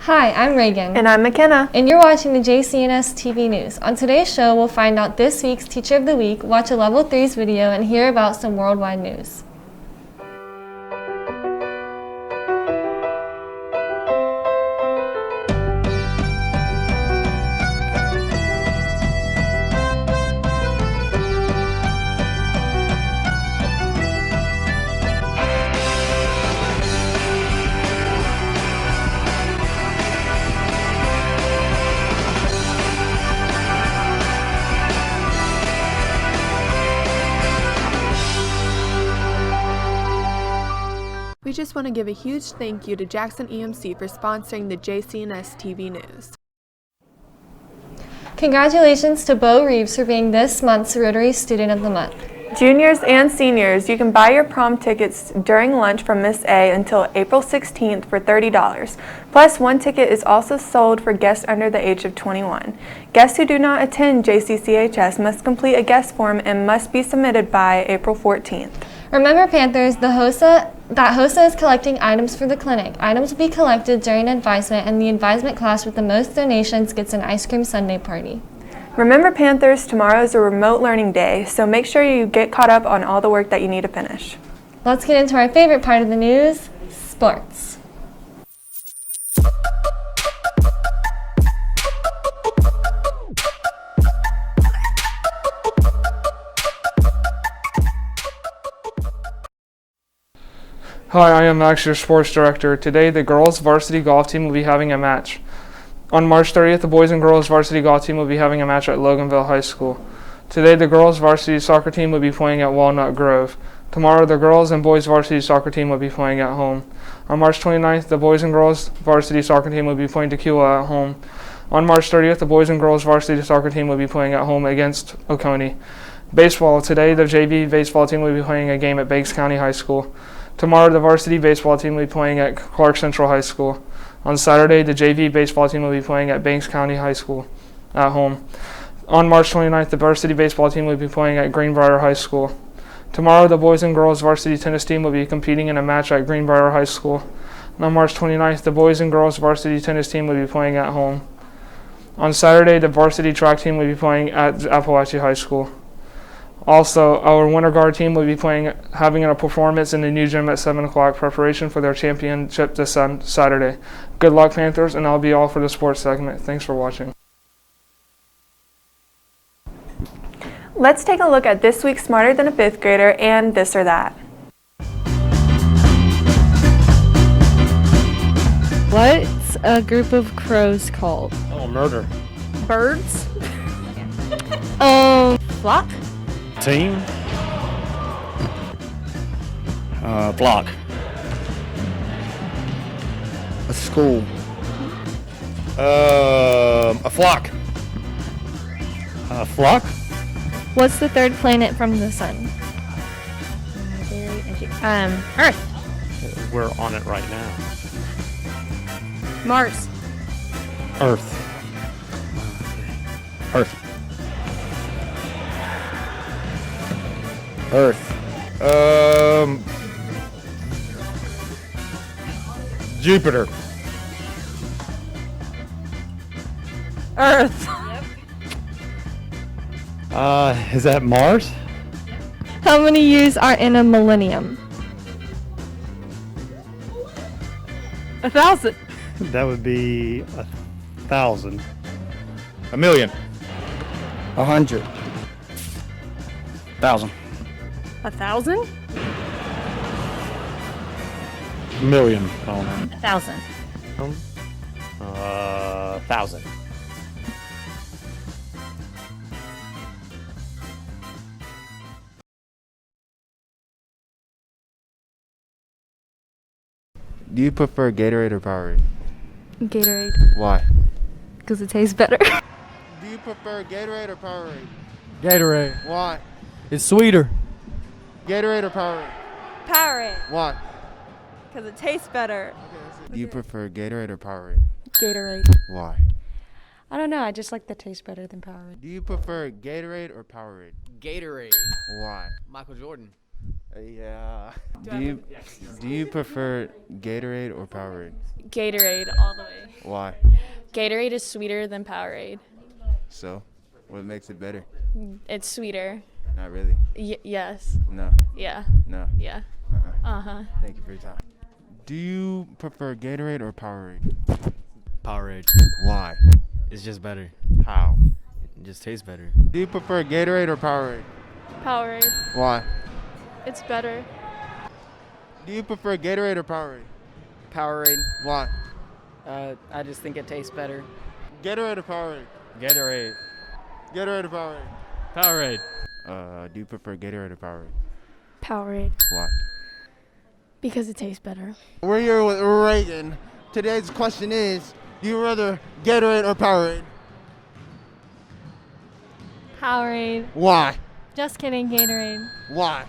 Hi, I'm Reagan. And I'm McKenna. And you're watching the JCNS TV News. On today's show, we'll find out this week's Teacher of the Week, watch a Level 3's video, and hear about some worldwide news. We just want to give a huge thank you to Jackson EMC for sponsoring the JCNS TV News. Congratulations to Bo Reeves for being this month's Rotary Student of the Month. Juniors and seniors, you can buy your prom tickets during lunch from Miss A until April 16th for $30. Plus, one ticket is also sold for guests under the age of 21. Guests who do not attend JCCHS must complete a guest form and must be submitted by April 14th. Remember, Panthers, that HOSA is collecting items for the clinic. Items will be collected during advisement, and the advisement class with the most donations gets an ice cream sundae party. Remember, Panthers, tomorrow is a remote learning day, so make sure you get caught up on all the work that you need to finish. Let's get into our favorite part of the news, sports. Hi, I am Max, your sports director. Today, the girls varsity golf team will be having a match. On March 30th, the boys and girls varsity golf team will be having a match at Loganville High School. Today, the girls varsity soccer team will be playing at Walnut Grove. Tomorrow, the girls and boys varsity soccer team will be playing at home. On March 29th, the boys and girls varsity soccer team will be playing Tequila at home. On March 30th, the boys and girls varsity soccer team will be playing at home against Oconee. Baseball. Today, the JV baseball team will be playing a game at Banks County High School. Tomorrow, the varsity baseball team will be playing at Clark Central High School. On Saturday, the JV baseball team will be playing at Banks County High School at home. On March 29th, the varsity baseball team will be playing at Greenbrier High School. Tomorrow, the boys and girls varsity tennis team will be competing in a match at Greenbrier High School. And on March 29th, the boys and girls varsity tennis team will be playing at home. On Saturday, the varsity track team will be playing at Appalachia High School. Also, our winter guard team will be having a performance in the new gym at 7 o'clock, preparation for their championship this Saturday. Good luck, Panthers, and that'll be all for the sports segment. Thanks for watching. Let's take a look at this week's Smarter Than a Fifth Grader and This or That. What's a group of crows called? Oh, murder. Birds? Flock? Team. Flock. A school. A flock. Flock? What's the third planet from the sun? Earth. We're on it right now. Mars. Earth. Earth. Earth. Jupiter. Earth. Is that Mars? How many years are in a millennium? 1,000. That would be 1,000. A million. 100. 1,000. 1,000. Million. I don't know. 1,000. 1,000. Do you prefer Gatorade or Powerade? Gatorade, Why? because it tastes better. Do you prefer Gatorade or Powerade? Gatorade. Why? It's sweeter. Gatorade or Powerade? Powerade. Why? Because it tastes better. Do you prefer Gatorade or Powerade? Gatorade. Why? I don't know. I just like the taste better than Powerade. Do you prefer Gatorade or Powerade? Gatorade. Why? Michael Jordan. Yeah. Do you prefer Gatorade or Powerade? Gatorade all the way. Why? Gatorade is sweeter than Powerade. So, what makes it better? It's sweeter. Not really. Yes. No. Yeah. No. Yeah. Uh-huh. Thank you for your time. Do you prefer Gatorade or Powerade? Powerade. Why? It's just better. How? It just tastes better. Do you prefer Gatorade or Powerade? Powerade. Why? It's better. Do you prefer Gatorade or Powerade? Powerade. Why? I just think it tastes better. Gatorade or Powerade? Gatorade. Gatorade or Powerade? Powerade. Do you prefer Gatorade or Powerade? Powerade. Why? Because it tastes better. We're here with Reagan. Today's question is, do you rather Gatorade or Powerade? Powerade. Why? Just kidding, Gatorade. Why?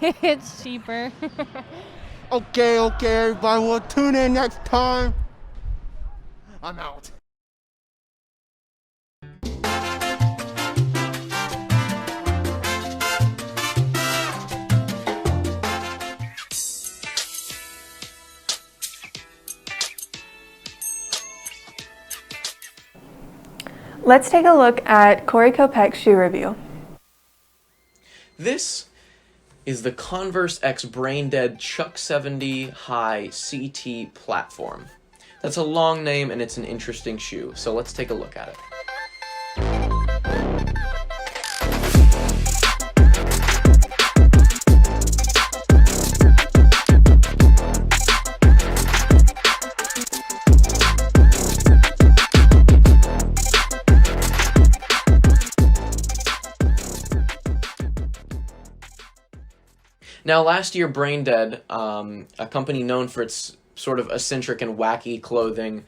It's cheaper. Okay, everybody. We'll tune in next time. I'm out. Let's take a look at Corey Kopech's shoe review. This is the Converse X Brain Dead Chuck 70 High CT platform. That's a long name and it's an interesting shoe, so let's take a look at it. Now, last year, Brain Dead, a company known for its sort of eccentric and wacky clothing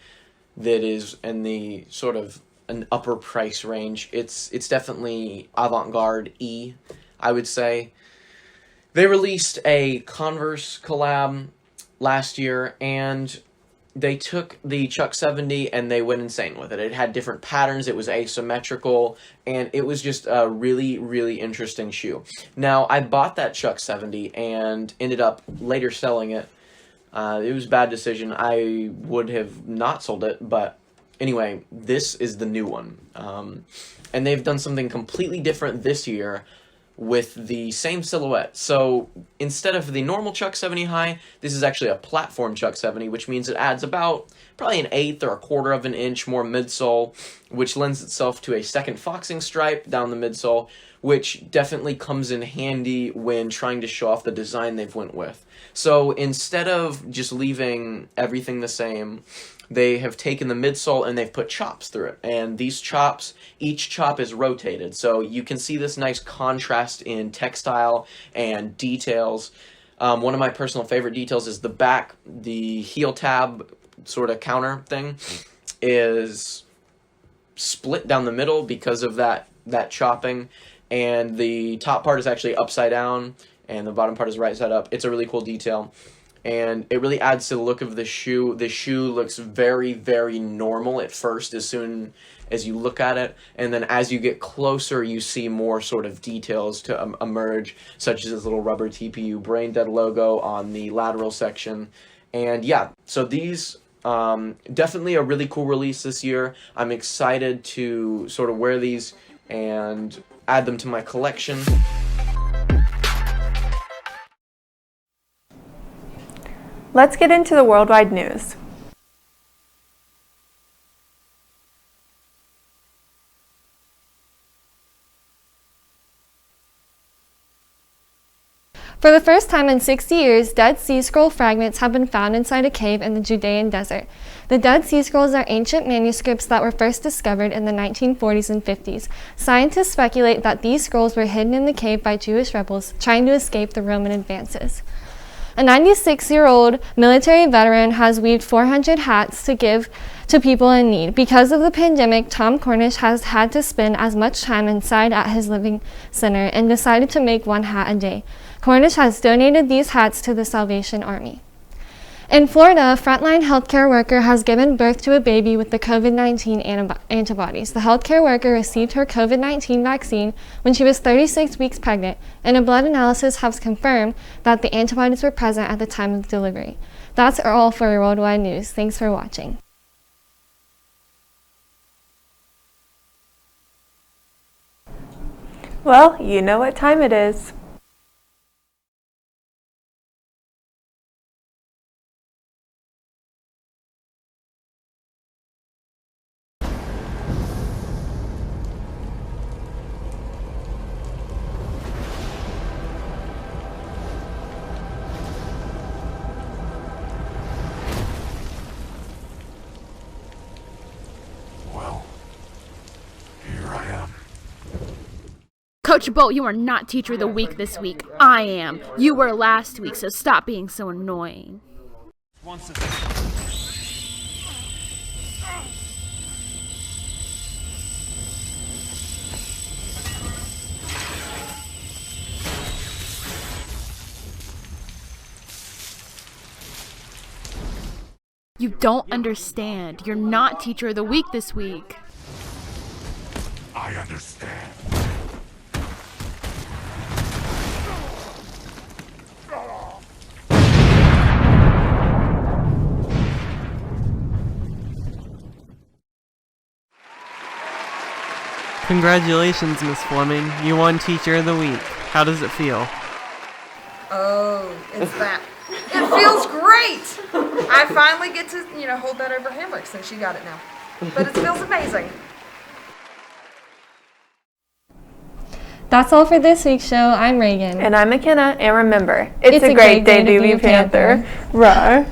that is in the sort of an upper price range, it's definitely avant-garde I would say. They released a Converse collab last year, and they took the Chuck 70 and they went insane with it. It had different patterns, it was asymmetrical, and it was just a really, really interesting shoe. Now, I bought that Chuck 70 and ended up later selling it. It was a bad decision. I would have not sold it, but anyway, this is the new one. And they've done something completely different this year with the same silhouette. So instead of the normal Chuck 70 high, this is actually a platform Chuck 70, which means it adds about probably an eighth or a quarter of an inch more midsole, which lends itself to a second foxing stripe down the midsole, which definitely comes in handy when trying to show off the design they've went with. So instead of just leaving everything the same, they have taken the midsole and they've put chops through it. And these chops, each chop is rotated. So you can see this nice contrast in textile and details. One of my personal favorite details is the back, the heel tab sort of counter thing is split down the middle because of that chopping. And the top part is actually upside down and the bottom part is right side up. It's a really cool detail. And it really adds to the look of the shoe. The shoe looks very, very normal at first as soon as you look at it. And then as you get closer, you see more sort of details to emerge, such as this little rubber TPU Brain Dead logo on the lateral section. And yeah, so these, definitely a really cool release this year. I'm excited to sort of wear these and add them to my collection. Let's get into the worldwide news. For the first time in 60 years, Dead Sea Scroll fragments have been found inside a cave in the Judean desert. The Dead Sea Scrolls are ancient manuscripts that were first discovered in the 1940s and 50s. Scientists speculate that these scrolls were hidden in the cave by Jewish rebels trying to escape the Roman advances. A 96-year-old military veteran has weaved 400 hats to give to people in need. Because of the pandemic, Tom Cornish has had to spend as much time inside at his living center and decided to make one hat a day. Cornish has donated these hats to the Salvation Army. In Florida, a frontline healthcare worker has given birth to a baby with the COVID-19 antibodies. The healthcare worker received her COVID-19 vaccine when she was 36 weeks pregnant, and a blood analysis has confirmed that the antibodies were present at the time of delivery. That's all for your worldwide news. Thanks for watching. Well, you know what time it is. Coach Bolt, you are not Teacher of the Week this week. I am. You were last week, so stop being so annoying. You don't understand. You're not Teacher of the Week this week. I understand. Congratulations, Miss Fleming. You won Teacher of the Week. How does it feel? Oh, it's that. It feels great! I finally get to, hold that over Hamrick since she got it now. But it feels amazing. That's all for this week's show. I'm Reagan. And I'm McKenna. And remember, it's a great day to be a Panther. Rawr.